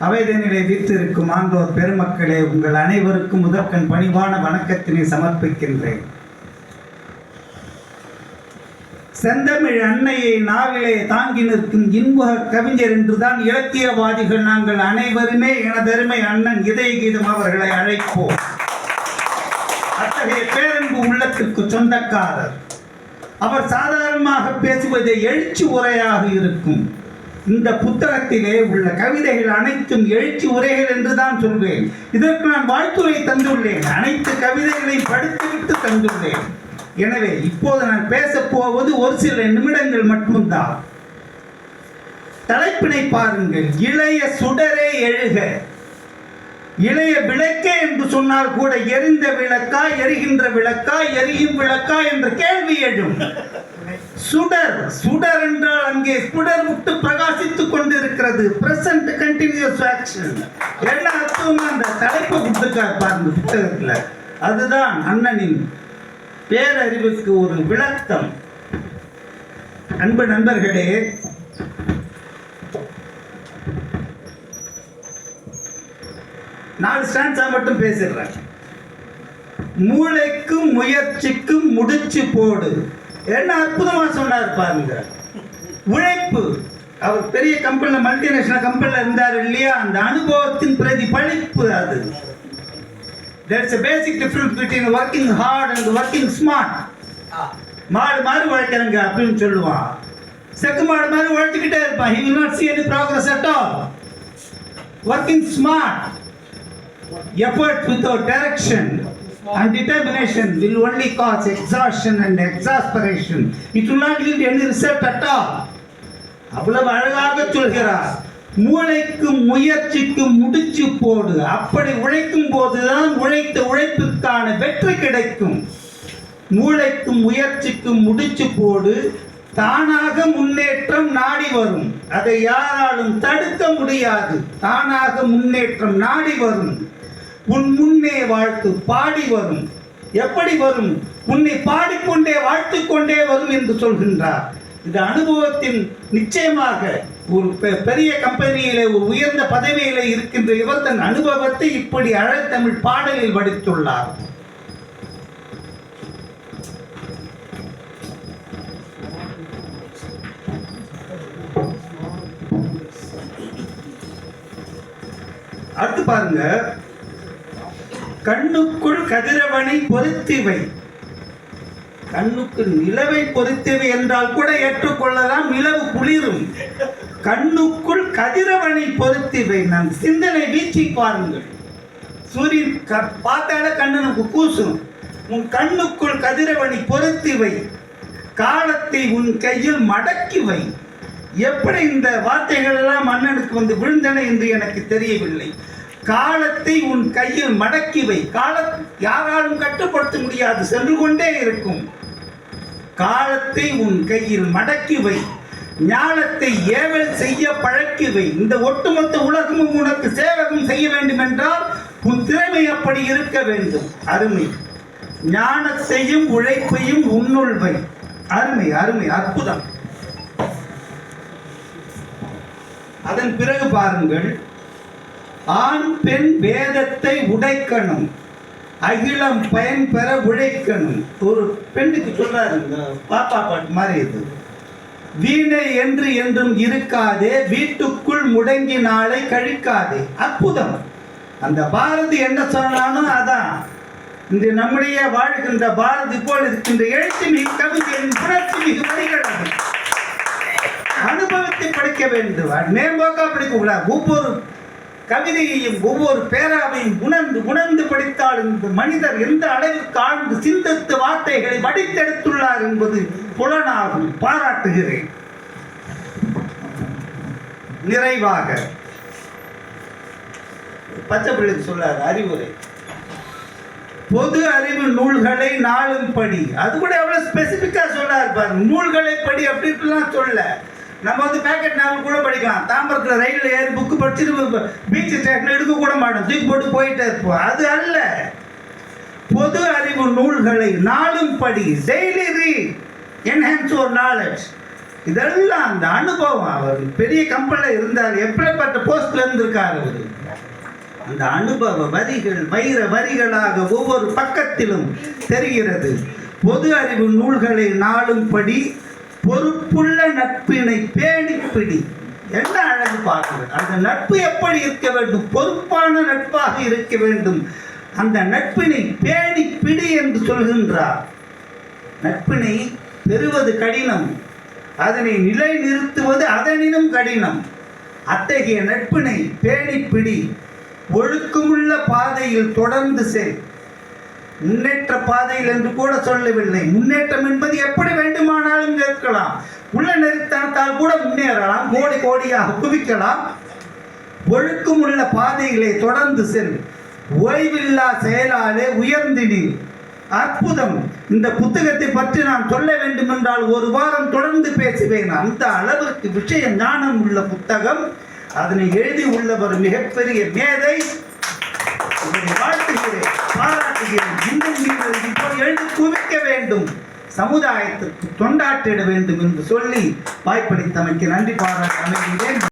அவைதனிலே வீற்றிருக்கும் ஆண்டோர் பெருமக்களே, உங்கள் அனைவருக்கும் முதற்கண் பணிவான வணக்கத்தினை சமர்ப்பிக்கின்றேன். செந்தமிழ் அன்னையை நாவிலே தாங்கி நிற்கும் இன்ப கவிஞர் என்றுதான் இலக்கியவாதிகள் நாங்கள் அனைவருமே எனதருமை அண்ணன் இதய கீதம் அவர்களை அழைப்போம். அத்தகைய பேரன்பு உள்ளத்திற்கு சொந்தக்காரர். அவர் சாதாரணமாக பேசுவதை எழுச்சி உரையாக இருக்கும். இந்த புத்தகத்திலே உள்ள கவிதைகள் அனைத்தும் எழுச்சி உரைகள் என்றுதான் சொல்வேன். இதற்கு நான் வாழ்த்துரை தந்துள்ளேன். அனைத்து கவிதைகளையும் படித்துவிட்டு தந்துள்ளேன். எனவே இப்போது நான் பேசப் போவது ஒரு சில நிமிடங்கள் மட்டும்தான். தலைப்பினை பாருங்கள். இளைய சுடரே எழுக. இளைய விளக்கே என்று சொன்னால் கூட எரிந்த விளக்கா, எரிகின்ற விளக்கா, எரியும் விளக்கா என்ற கேள்வி எழும். சுடர், சுடர் என்றால் அங்கே சுடர் விட்டு பிரகாசித்துக் கொண்டிருக்கிறது. Present continuous action. என்ன அர்த்தம்? அந்த தலைப்பு கொடுத்திருக்கார் பாருங்க புத்தகத்துல. அதுதான் அண்ணனின் பேரறிவுக்கு ஒரு விளக்கம். அன்பு நண்பர்களே, நாலு ஸ்டான்ஸா மட்டும் பேசிடுறேன். மூளைக்கும் முயற்சிக்கும் முடிச்சு போடு. என்ன அற்புதமா சொன்னார் பாருங்க. உழைப்பு. அவர் பெரிய கம்பெனில, மல்டிநேஷனல் கம்பெனில இருந்தார் இல்லையா, அந்த அனுபவத்தின் பிரதிபலிப்பு அது. There's a basic difference between working hard and working smart. மாடு மாதிரி உழைக்கிறங்க அப்படின்னு சொல்லுவான். செக்கு மாடு மாதிரி உழைச்சிக்கிட்டே இருப்பான். He will not see any progress at all. Working smart, effort without direction and determination will only cause exhaustion and exasperation. It will not yield any result at all. அவ்வளவு அழகாக சொல்கிறார். மூளைக்கும் முயற்சிக்கும் முடிச்சு போடு. அப்படி உழைக்கும் போதுதான் உழைத்த உழைப்புக்கான வெற்றி கிடைக்கும். மூளைக்கும் முயற்சிக்கும் முடிச்சு போடு. தானாக முன்னேற்றம் நாடி வரும். அதை யாராலும் தடுக்க முடியாது. தானாக முன்னேற்றம் நாடி வரும். உன் முன்னே வாழ்த்து பாடி வரும். எப்படி வரும்? உன்னை பாடிக்கொண்டே வாழ்த்துக்கொண்டே வரும் என்று சொல்கின்றார். இந்த அனுபவத்தின் நிச்சயமாக ஒரு பெரிய கம்பெனியிலே ஒரு உயர்ந்த பதவியிலே இருக்கின்ற இவர் தன் அனுபவத்தை இப்படி அழத்தமிழ் பாடலில் வடித்துள்ளார். அடுத்து பாருங்க. கண்ணுக்குள் கதிரவனை பொருத்திவை. கண்ணுக்கு நிலவை பொருத்திவை என்றால் கூட ஏற்றுக்கொள்ளலாம். நிலவு குளிரும். கண்ணுக்குள் கதிரவனை பொருத்திவை. நான் சிந்தனை வீச்சு பாருங்கள். சூரியன் பார்த்தால கண்ணு நமக்கு கூசும். உன் கண்ணுக்குள் கதிரவனை பொருத்திவை. காலத்தை உன் கையில் மடக்கிவை. எப்படி இந்த வார்த்தைகள் எல்லாம் மன்னனுக்கு வந்து விழுந்தன என்று எனக்கு தெரியவில்லை. காலத்தை உன் கையில் மடக்கிவை. காலத்தை யாராலும் கட்டுப்படுத்த முடியாது, சென்று கொண்டே இருக்கும். காலத்தை உன் கையில் மடக்கிவை. ஞானத்தை ஏவல் செய்ய பழக்கிவை. இந்த ஒட்டுமொத்த உலகமும் உனக்கு சேவகம் செய்ய வேண்டும் என்றால் உன் திறமை அப்படி இருக்க வேண்டும். அருமை. ஞானத்தையும் உழைப்பையும் உன்னுள்வை. அருமை, அருமை, அற்புதம். அதன் பிறகு பாருங்கள். ஆண் பெண் வேதத்தை உடைக்கணும். அகிலம் பயன் பெற உழைக்கணும். ஒரு பெண்ணுக்கு சொல்றாரு, பாப்பா பாட்டு மாதிரி இது. வீணை என்று என்றும் இருக்காதே, வீட்டுக்குள் முடங்கி நாளை கழிக்காதே. அற்புதம். அந்த பாரதி என்ன சொன்னாலும் அதான். இந்த நம்முடைய வாழ்கின்ற பாரதி போல் இருக்கின்ற எழுச்சி மிகு கவிஞரின் புணர்ச்சி மிகு வரிகள். அனுபவத்தை படிக்க வேண்டும். மேம்போக்கா படிக்க கூடாது. ஒவ்வொரு கவிதையையும் ஒவ்வொரு பேராவையும் உணர்ந்து படித்தால் இந்த மனிதர் எந்த அளவிற்கு ஆழ்ந்து சிந்தித்து வார்த்தைகளை வடித்தெடுத்துள்ளார் என்பது புலனாகும். பாராட்டுகிறேன். நிறைவாக பச்சை பிள்ளைக்கு சொல்லார் அறிவுரை. பொது அறிவு நூல்களை நாளும் படி. அது கூட எவ்வளவு ஸ்பெசிபிக்கா சொல்லார் பாருங்க. நூல்களை படி அப்படின்ட்டுலாம் சொல்ல. நம்ம வந்து பேக்கெட் நாவல் கூட படிக்கலாம். தாம்பரத்தில் ரயிலில் ஏறி புக்கு படிச்சுட்டு பீச் ஸ்டேஷன் எடுக்க கூட மாட்டோம், தூக்கி போட்டு போயிட்டே இருப்போம். அது அல்ல. பொது அறிவு நூல்களை நாளும் படி. Daily read. Enhance your knowledge. இதெல்லாம் அந்த அனுபவம். அவர் பெரிய கம்பெனியில் இருந்தார், எப்படிப்பட்ட போஸ்ட்ல இருந்திருக்கார் அவர். அந்த அனுபவ வரிகள் வைர வரிகளாக ஒவ்வொரு பக்கத்திலும் தெரிகிறது. பொது அறிவு நூல்களை நாளும் படி, பொறுப்புள்ள நட்பினை பேணிப்பிடி. என்ன அழகு பார்க்கிறது. அந்த நட்பு எப்படி இருக்க வேண்டும்? பொறுப்பான நட்பாக இருக்க வேண்டும். அந்த நட்பினை பேணிப்பிடி என்று சொல்கின்றார். நட்பினை பெறுவது கடினம், அதனை நிலை நிறுத்துவது அதனினும் கடினம். அத்தகைய நட்பினை பேணிப்பிடி, ஒழுக்கமுள்ள பாதையில் தொடர்ந்து செல். முன்னேற்ற பாதையில் என்று கூட சொல்லவில்லை. முன்னேற்றம் என்பது எப்படி வேண்டுமானாலும் இருக்கலாம். உள்ள நெறித்தனத்தால் கூட முன்னேறலாம், கோடி கோடியாக குவிக்கலாம். ஒழுக்கமுள்ள பாதைகளை தொடர்ந்து செல், ஓய்வில்லா செயலாலே உயர்ந்திடு. அற்புதம். இந்த புத்தகத்தை பற்றி நான் சொல்ல வேண்டும் என்றால் ஒரு வாரம் தொடர்ந்து பேசுவேன். அந்த அளவிற்கு விஷய ஞானம் உள்ள புத்தகம். அதனை எழுதி உள்ளவர் மிகப்பெரிய மேதை. இவரை வாழ்த்துகிறேன், பாராட்டுகிறேன். இன்னும் நீங்கள் இப்போ எழுதி குவிக்க வேண்டும், சமுதாயத்திற்கு தொண்டாற்றிட வேண்டும் என்று சொல்லி வாய்ப்பளித்தமைக்கு நன்றி பாராட்ட அமைகிறேன்.